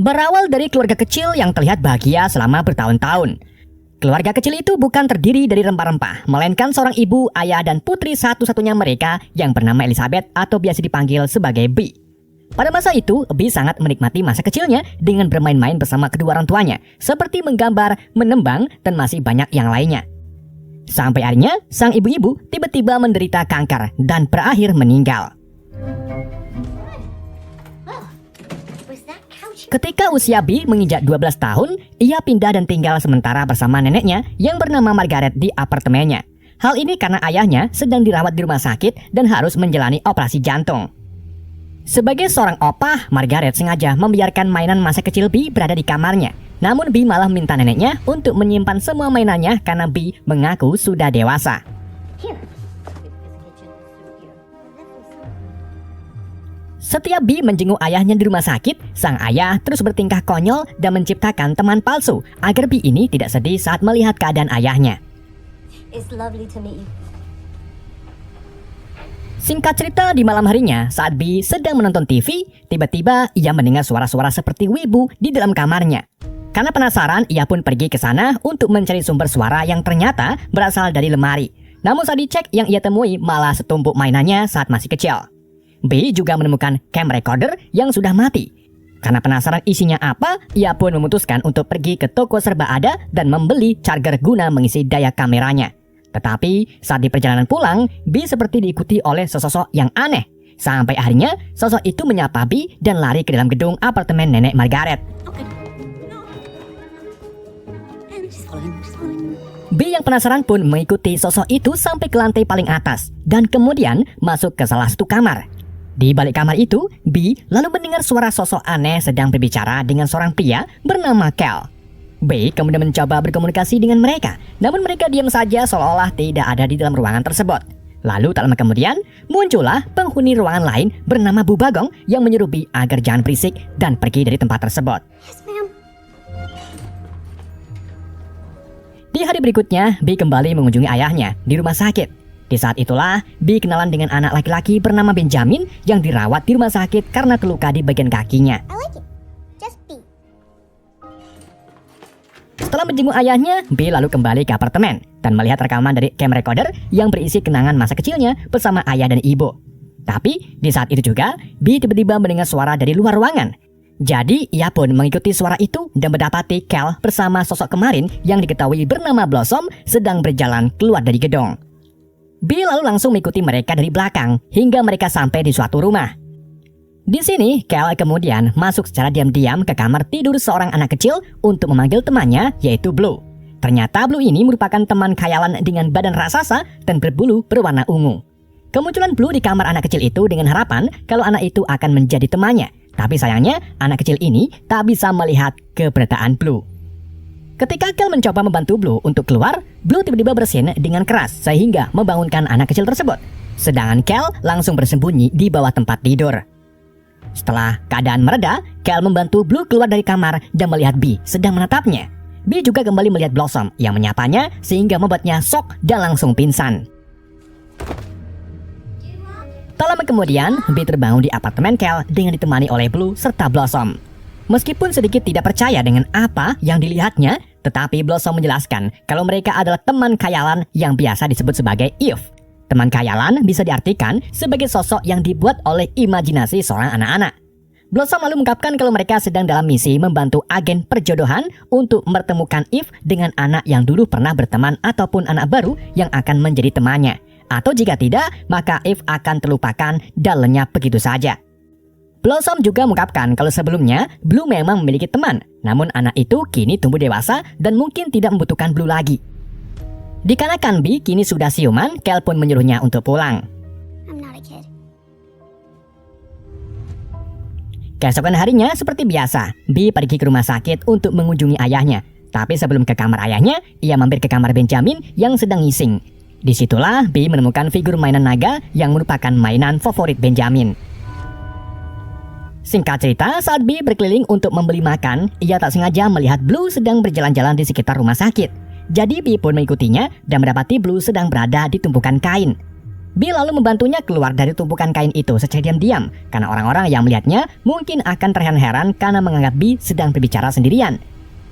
Berawal dari keluarga kecil yang terlihat bahagia selama bertahun-tahun. Keluarga kecil itu bukan terdiri dari rempah-rempah, melainkan seorang ibu, ayah, dan putri satu-satunya mereka yang bernama Elizabeth atau biasa dipanggil sebagai Bee. Pada masa itu, Bee sangat menikmati masa kecilnya dengan bermain-main bersama kedua orang tuanya, seperti menggambar, menembang, dan masih banyak yang lainnya. Sampai akhirnya, sang ibu-ibu tiba-tiba menderita kanker dan berakhir meninggal. Ketika usia Bee menginjak 12 tahun, ia pindah dan tinggal sementara bersama neneknya yang bernama Margaret di apartemennya. Hal ini karena ayahnya sedang dirawat di rumah sakit dan harus menjalani operasi jantung. Sebagai seorang opah, Margaret sengaja membiarkan mainan masa kecil Bee berada di kamarnya. Namun Bee malah minta neneknya untuk menyimpan semua mainannya karena Bee mengaku sudah dewasa. Setiap Bee menjenguk ayahnya di rumah sakit, sang ayah terus bertingkah konyol dan menciptakan teman palsu agar Bee ini tidak sedih saat melihat keadaan ayahnya. Singkat cerita, di malam harinya saat Bee sedang menonton TV, tiba-tiba ia mendengar suara-suara seperti wibu di dalam kamarnya. Karena penasaran, ia pun pergi ke sana untuk mencari sumber suara yang ternyata berasal dari lemari. Namun saat dicek, yang ia temui malah setumpuk mainannya saat masih kecil. Bee juga menemukan cam recorder yang sudah mati. Karena penasaran isinya apa, ia pun memutuskan untuk pergi ke toko serba ada dan membeli charger guna mengisi daya kameranya. Tetapi saat di perjalanan pulang, Bee seperti diikuti oleh sesosok yang aneh. Sampai akhirnya sosok itu menyapa Bee dan lari ke dalam gedung apartemen nenek Margaret. Bee yang penasaran pun mengikuti sosok itu sampai ke lantai paling atas dan kemudian masuk ke salah satu kamar. Di balik kamar itu, Bee lalu mendengar suara sosok aneh sedang berbicara dengan seorang pria bernama Cal. Bee kemudian mencoba berkomunikasi dengan mereka, namun mereka diam saja seolah-olah tidak ada di dalam ruangan tersebut. Lalu tak lama kemudian, muncullah penghuni ruangan lain bernama Bu Bagong yang menyuruh Bee agar jangan berisik dan pergi dari tempat tersebut. Di hari berikutnya, Bee kembali mengunjungi ayahnya di rumah sakit. Di saat itulah, Bee kenalan dengan anak laki-laki bernama Benjamin yang dirawat di rumah sakit karena terluka di bagian kakinya. Setelah menjenguk ayahnya, Bee lalu kembali ke apartemen dan melihat rekaman dari cam recorder yang berisi kenangan masa kecilnya bersama ayah dan ibu. Tapi di saat itu juga, Bee tiba-tiba mendengar suara dari luar ruangan. Jadi ia pun mengikuti suara itu dan mendapati Cal bersama sosok kemarin yang diketahui bernama Blossom sedang berjalan keluar dari gedung. Bee lalu langsung mengikuti mereka dari belakang hingga mereka sampai di suatu rumah. Di sini, Cal kemudian masuk secara diam-diam ke kamar tidur seorang anak kecil untuk memanggil temannya, yaitu Blue. Ternyata Blue ini merupakan teman khayalan dengan badan raksasa dan berbulu berwarna ungu. Kemunculan Blue di kamar anak kecil itu dengan harapan kalau anak itu akan menjadi temannya. Tapi sayangnya, anak kecil ini tak bisa melihat keberadaan Blue. Ketika Cal mencoba membantu Blue untuk keluar, Blue tiba-tiba bersin dengan keras sehingga membangunkan anak kecil tersebut. Sedangkan Cal langsung bersembunyi di bawah tempat tidur. Setelah keadaan mereda, Cal membantu Blue keluar dari kamar dan melihat Bee sedang menatapnya. Bee juga kembali melihat Blossom yang menyapanya sehingga membuatnya shock dan langsung pingsan. Tak lama kemudian, Bee terbangun di apartemen Cal dengan ditemani oleh Blue serta Blossom. Meskipun sedikit tidak percaya dengan apa yang dilihatnya, tetapi Blossom menjelaskan kalau mereka adalah teman khayalan yang biasa disebut sebagai Eve. Teman khayalan bisa diartikan sebagai sosok yang dibuat oleh imajinasi seorang anak-anak. Blossom lalu mengungkapkan kalau mereka sedang dalam misi membantu agen perjodohan untuk mempertemukan Eve dengan anak yang dulu pernah berteman ataupun anak baru yang akan menjadi temannya. Atau jika tidak, maka Eve akan terlupakan dan lenyap begitu saja. Blossom juga mengungkapkan kalau sebelumnya Blue memang memiliki teman, namun anak itu kini tumbuh dewasa dan mungkin tidak membutuhkan Blue lagi. Dikarenakan Bee kini sudah siuman, Cal pun menyuruhnya untuk pulang. Keesokan harinya seperti biasa, Bee pergi ke rumah sakit untuk mengunjungi ayahnya. Tapi sebelum ke kamar ayahnya, ia mampir ke kamar Benjamin yang sedang ngising. Disitulah Bee menemukan figur mainan naga yang merupakan mainan favorit Benjamin. Singkat cerita, saat Bee berkeliling untuk membeli makan, ia tak sengaja melihat Blue sedang berjalan-jalan di sekitar rumah sakit. Jadi Bee pun mengikutinya dan mendapati Blue sedang berada di tumpukan kain. Bill lalu membantunya keluar dari tumpukan kain itu secara diam-diam karena orang-orang yang melihatnya mungkin akan terheran-heran karena menganggap Bill sedang berbicara sendirian.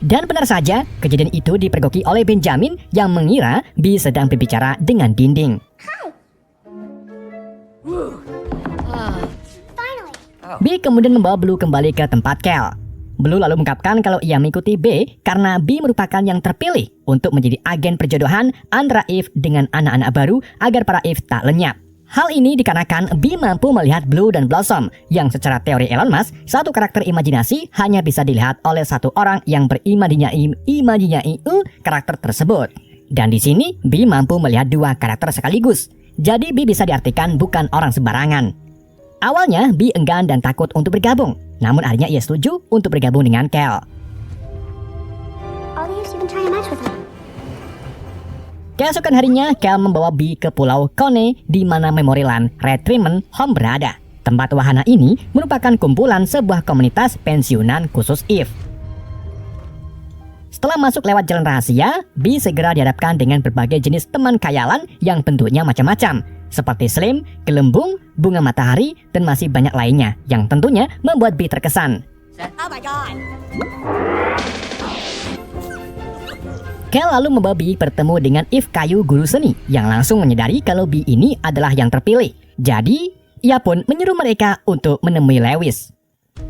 Dan benar saja, kejadian itu dipergoki oleh Benjamin yang mengira Bill sedang berbicara dengan dinding. Bill kemudian membawa Blue kembali ke tempat Cal. Blue lalu mengungkapkan kalau ia mengikuti B karena B merupakan yang terpilih untuk menjadi agen perjodohan antara Eve dengan anak-anak baru agar para Eve tak lenyap. Hal ini dikarenakan B mampu melihat Blue dan Blossom yang secara teori Elon Musk, satu karakter imajinasi hanya bisa dilihat oleh satu orang yang berimajinasi karakter tersebut. Dan di sini B mampu melihat dua karakter sekaligus. Jadi B bisa diartikan bukan orang sembarangan. Awalnya B enggan dan takut untuk bergabung, namun akhirnya ia setuju untuk bergabung dengan Cal. Keesokan harinya, Cal membawa B ke Pulau Kone di mana Memoryland Retirement Home berada. Tempat wahana ini merupakan kumpulan sebuah komunitas pensiunan khusus Eve. Setelah masuk lewat jalan rahasia, B segera dihadapkan dengan berbagai jenis teman khayalan yang bentuknya macam-macam, seperti Slim, gelembung, bunga matahari, dan masih banyak lainnya yang tentunya membuat B terkesan. Oh my God. Cal lalu membawa B bertemu dengan Eve Kayu guru seni yang langsung menyadari kalau B ini adalah yang terpilih. Jadi, ia pun menyuruh mereka untuk menemui Lewis.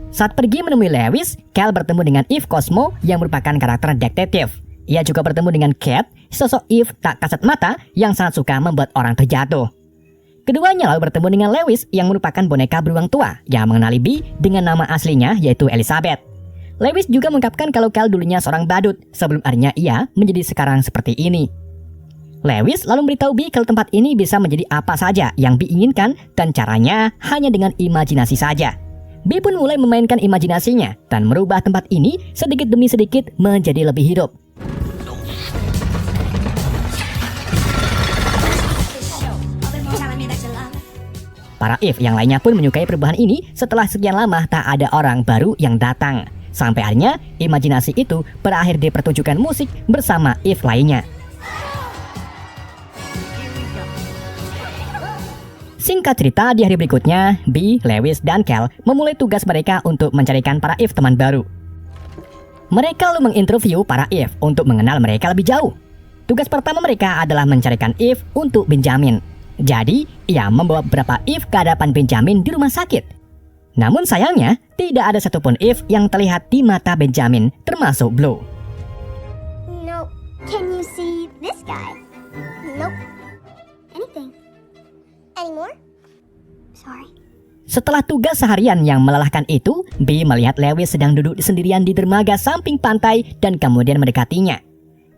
Saat pergi menemui Lewis, Cal bertemu dengan Eve Cosmo yang merupakan karakter detektif. Ia juga bertemu dengan Cat, sosok Eve tak kasat mata yang sangat suka membuat orang terjatuh. Keduanya lalu bertemu dengan Lewis yang merupakan boneka beruang tua yang mengenali B dengan nama aslinya yaitu Elizabeth. Lewis juga mengungkapkan kalau Cal dulunya seorang badut sebelum akhirnya ia menjadi sekarang seperti ini. Lewis lalu memberitahu B kalau tempat ini bisa menjadi apa saja yang B inginkan dan caranya hanya dengan imajinasi saja. B pun mulai memainkan imajinasinya dan merubah tempat ini sedikit demi sedikit menjadi lebih hidup. Para Eve yang lainnya pun menyukai perubahan ini setelah sekian lama tak ada orang baru yang datang. Sampai akhirnya imajinasi itu berakhir di pertunjukan musik bersama Eve lainnya. Singkat cerita, di hari berikutnya, B, Lewis, dan Cal memulai tugas mereka untuk mencarikan para Eve teman baru. Mereka lalu menginterview para Eve untuk mengenal mereka lebih jauh. Tugas pertama mereka adalah mencarikan Eve untuk Benjamin. Jadi, ia membawa beberapa Eve ke hadapan Benjamin di rumah sakit. Namun sayangnya, tidak ada satupun Eve yang terlihat di mata Benjamin, termasuk Blue. No, can you see this guy? Nope. Anything. Anymore? Sorry. Setelah tugas seharian yang melelahkan itu, B melihat Lewis sedang duduk sendirian di dermaga samping pantai dan kemudian mendekatinya.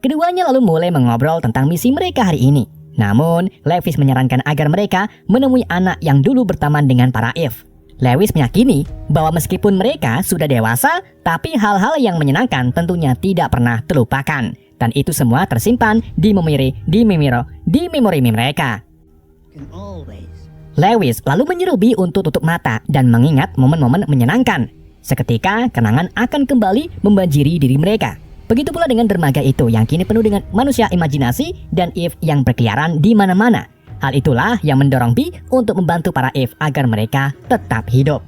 Keduanya lalu mulai mengobrol tentang misi mereka hari ini. Namun, Lewis menyarankan agar mereka menemui anak yang dulu berteman dengan para Eve. Lewis meyakini bahwa meskipun mereka sudah dewasa, tapi hal-hal yang menyenangkan tentunya tidak pernah terlupakan. Dan itu semua tersimpan di memori mereka. Lewis lalu menyuruh B untuk tutup mata dan mengingat momen-momen menyenangkan. Seketika, kenangan akan kembali membanjiri diri mereka. Begitu pula dengan dermaga itu yang kini penuh dengan manusia imajinasi dan Eve yang berkeliaran di mana-mana. Hal itulah yang mendorong B untuk membantu para Eve agar mereka tetap hidup.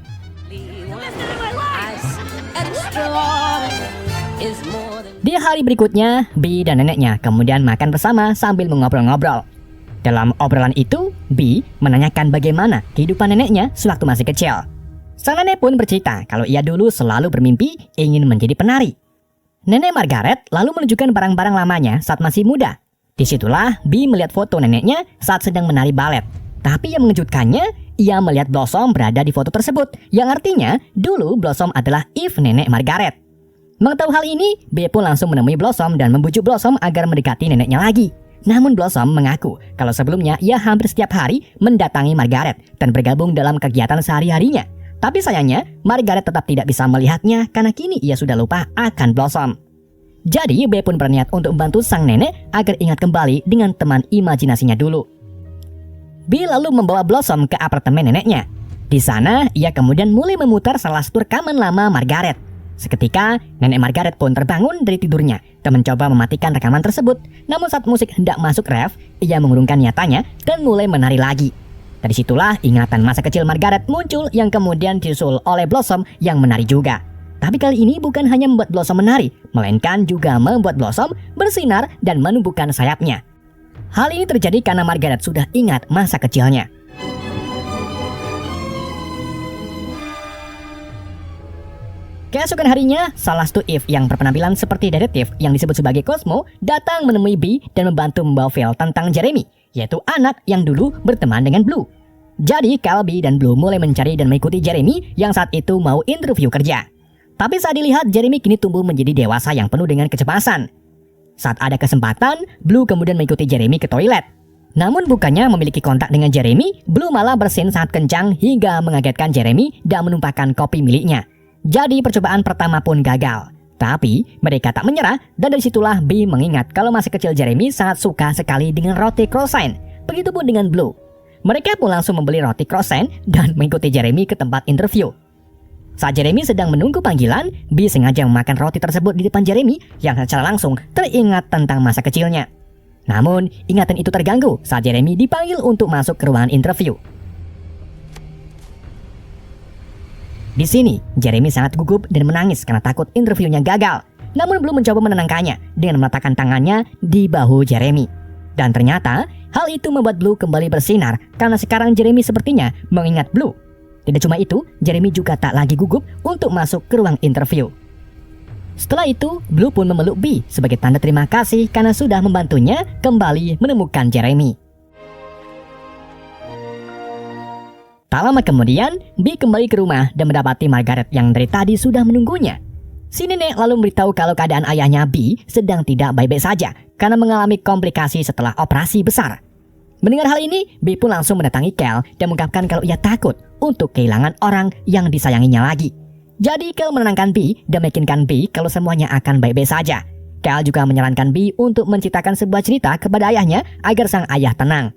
Di hari berikutnya, B dan neneknya kemudian makan bersama sambil mengobrol-ngobrol. Dalam obrolan itu, B menanyakan bagaimana kehidupan neneknya sewaktu masih kecil. Sang nenek pun bercerita kalau ia dulu selalu bermimpi ingin menjadi penari. Nenek Margaret lalu menunjukkan barang-barang lamanya saat masih muda. Disitulah B melihat foto neneknya saat sedang menari balet. Tapi yang mengejutkannya, ia melihat Blossom berada di foto tersebut, yang artinya dulu Blossom adalah Eve nenek Margaret. Mengetahui hal ini, B pun langsung menemui Blossom dan membujuk Blossom agar mendekati neneknya lagi. Namun Blossom mengaku kalau sebelumnya ia hampir setiap hari mendatangi Margaret dan bergabung dalam kegiatan sehari-harinya. Tapi sayangnya, Margaret tetap tidak bisa melihatnya karena kini ia sudah lupa akan Blossom. Jadi B pun berniat untuk membantu sang nenek agar ingat kembali dengan teman imajinasinya dulu. B lalu membawa Blossom ke apartemen neneknya. Di sana, ia kemudian mulai memutar salah satu rekaman lama Margaret. Seketika, nenek Margaret pun terbangun dari tidurnya dan mencoba mematikan rekaman tersebut. Namun saat musik hendak masuk ref, ia mengurungkan nyatanya dan mulai menari lagi. Dari situlah ingatan masa kecil Margaret muncul yang kemudian disusul oleh Blossom yang menari juga. Tapi kali ini bukan hanya membuat Blossom menari, melainkan juga membuat Blossom bersinar dan menumbuhkan sayapnya. Hal ini terjadi karena Margaret sudah ingat masa kecilnya. Keesokan harinya, salah satu Eve yang berpenampilan seperti detektif yang disebut sebagai Cosmo datang menemui Bee dan membantu membawa file tentang Jeremy, yaitu anak yang dulu berteman dengan Blue. Jadi, Cal, Bee, dan Blue mulai mencari dan mengikuti Jeremy yang saat itu mau interview kerja. Tapi saat dilihat, Jeremy kini tumbuh menjadi dewasa yang penuh dengan kecemasan. Saat ada kesempatan, Blue kemudian mengikuti Jeremy ke toilet. Namun bukannya memiliki kontak dengan Jeremy, Blue malah bersin sangat kencang hingga mengagetkan Jeremy dan menumpahkan kopi miliknya. Jadi percobaan pertama pun gagal. Tapi mereka tak menyerah dan dari situlah Bee mengingat kalau masa kecil Jeremy sangat suka sekali dengan roti croissant. Begitupun dengan Blue. Mereka pun langsung membeli roti croissant dan mengikuti Jeremy ke tempat interview. Saat Jeremy sedang menunggu panggilan, Bee sengaja memakan roti tersebut di depan Jeremy yang secara langsung teringat tentang masa kecilnya. Namun ingatan itu terganggu saat Jeremy dipanggil untuk masuk ke ruangan interview. Di sini, Jeremy sangat gugup dan menangis karena takut interviewnya gagal. Namun Blue mencoba menenangkannya dengan meletakkan tangannya di bahu Jeremy. Dan ternyata, hal itu membuat Blue kembali bersinar karena sekarang Jeremy sepertinya mengingat Blue. Tidak cuma itu, Jeremy juga tak lagi gugup untuk masuk ke ruang interview. Setelah itu, Blue pun memeluk Bee sebagai tanda terima kasih karena sudah membantunya kembali menemukan Jeremy. Tak lama kemudian, Bee kembali ke rumah dan mendapati Margaret yang dari tadi sudah menunggunya. Si nenek lalu memberitahu kalau keadaan ayahnya Bee sedang tidak baik-baik saja karena mengalami komplikasi setelah operasi besar. Mendengar hal ini, Bee pun langsung mendatangi Cal dan mengungkapkan kalau ia takut untuk kehilangan orang yang disayanginya lagi. Jadi Cal menenangkan Bee dan meyakinkan Bee kalau semuanya akan baik-baik saja. Cal juga menyarankan Bee untuk menceritakan sebuah cerita kepada ayahnya agar sang ayah tenang.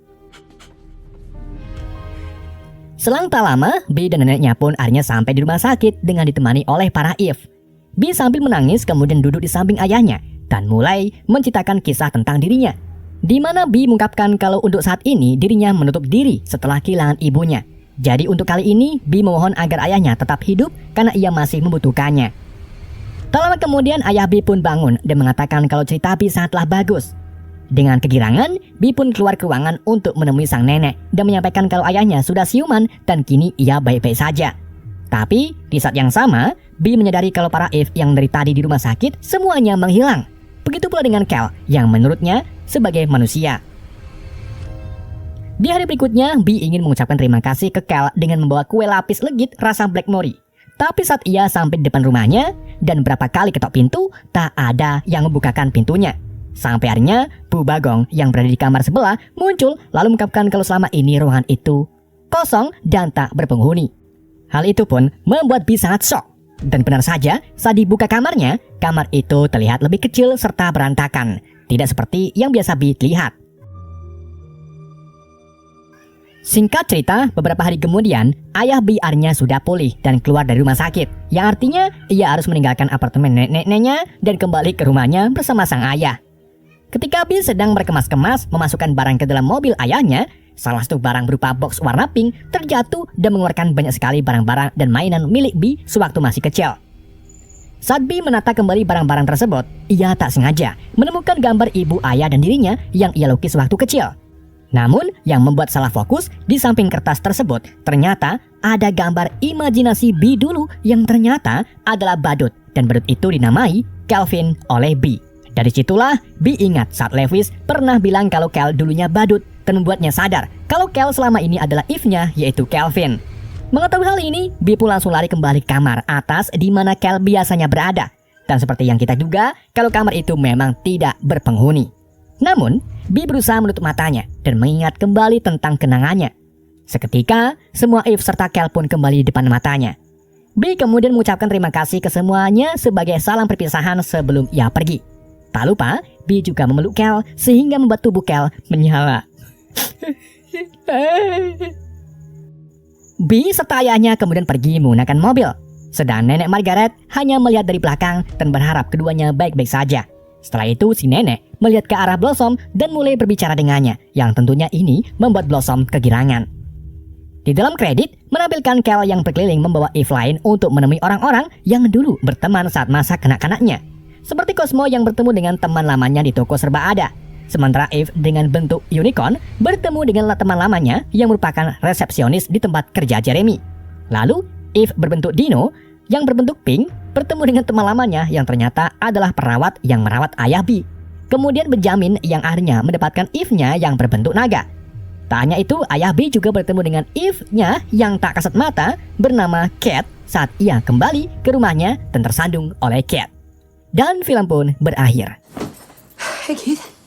Selang tak lama, Bee dan neneknya pun akhirnya sampai di rumah sakit dengan ditemani oleh para Eve. Bee sambil menangis kemudian duduk di samping ayahnya dan mulai menceritakan kisah tentang dirinya. Di mana Bee mengungkapkan kalau untuk saat ini dirinya menutup diri setelah kehilangan ibunya. Jadi untuk kali ini Bee memohon agar ayahnya tetap hidup karena ia masih membutuhkannya. Tak lama kemudian ayah Bee pun bangun dan mengatakan kalau cerita Bee sangatlah bagus. Dengan kegirangan, Bee pun keluar ke ruangan untuk menemui sang nenek dan menyampaikan kalau ayahnya sudah siuman dan kini ia baik-baik saja. Tapi di saat yang sama, Bee menyadari kalau para Eve yang dari tadi di rumah sakit semuanya menghilang. Begitu pula dengan Cal yang menurutnya sebagai manusia. Di hari berikutnya, Bee ingin mengucapkan terima kasih ke Cal dengan membawa kue lapis legit rasa blackberry. Tapi saat ia sampai di depan rumahnya dan berapa kali ketok pintu, tak ada yang membukakan pintunya. Sampai akhirnya, Bu Bagong yang berada di kamar sebelah muncul lalu mengungkapkan kalau selama ini ruangan itu kosong dan tak berpenghuni. Hal itu pun membuat Bee sangat shock. Dan benar saja, saat dibuka kamarnya, kamar itu terlihat lebih kecil serta berantakan. Tidak seperti yang biasa Bee lihat. Singkat cerita, beberapa hari kemudian, ayah Bee akhirnya sudah pulih dan keluar dari rumah sakit. Yang artinya, ia harus meninggalkan apartemen nenek-neneknya dan kembali ke rumahnya bersama sang ayah. Ketika Bee sedang berkemas-kemas memasukkan barang ke dalam mobil ayahnya, salah satu barang berupa box warna pink terjatuh dan mengeluarkan banyak sekali barang-barang dan mainan milik Bee sewaktu masih kecil. Saat Bee menata kembali barang-barang tersebut, ia tak sengaja menemukan gambar ibu, ayah, dan dirinya yang ia lukis waktu kecil. Namun, yang membuat salah fokus, di samping kertas tersebut, ternyata ada gambar imajinasi Bee dulu yang ternyata adalah badut, dan badut itu dinamai Calvin oleh Bee. Dari situlah Bee ingat saat Lewis pernah bilang kalau Cal dulunya badut dan membuatnya sadar kalau Cal selama ini adalah Eve-nya yaitu Calvin. Mengetahui hal ini, Bee pun langsung lari kembali ke kamar atas di mana Cal biasanya berada. Dan seperti yang kita duga, kalau kamar itu memang tidak berpenghuni. Namun, Bee berusaha menutup matanya dan mengingat kembali tentang kenangannya. Seketika, semua Eve serta Cal pun kembali di depan matanya. Bee kemudian mengucapkan terima kasih ke semuanya sebagai salam perpisahan sebelum ia pergi. Tak lupa, Bee juga memeluk Cal sehingga membuat tubuh Cal menyala. Bee serta ayahnya kemudian pergi menggunakan mobil. Sedang nenek Margaret hanya melihat dari belakang dan berharap keduanya baik-baik saja. Setelah itu si nenek melihat ke arah Blossom dan mulai berbicara dengannya, yang tentunya ini membuat Blossom kegirangan. Di dalam kredit, menampilkan Carol yang berkeliling membawa Eve lain untuk menemui orang-orang yang dulu berteman saat masa kanak-kanaknya. Seperti Cosmo yang bertemu dengan teman lamanya di toko serba ada. Sementara Eve dengan bentuk unicorn bertemu dengan teman lamanya yang merupakan resepsionis di tempat kerja Jeremy. Lalu, Eve berbentuk Dino yang berbentuk pink bertemu dengan teman lamanya yang ternyata adalah perawat yang merawat ayah Bee. Kemudian Benjamin yang akhirnya mendapatkan Eve-nya yang berbentuk naga. Tak hanya itu, ayah Bee juga bertemu dengan Eve-nya yang tak kasat mata bernama Cat saat ia kembali ke rumahnya dan tersandung oleh Cat. Dan film pun berakhir. Hey, Keith.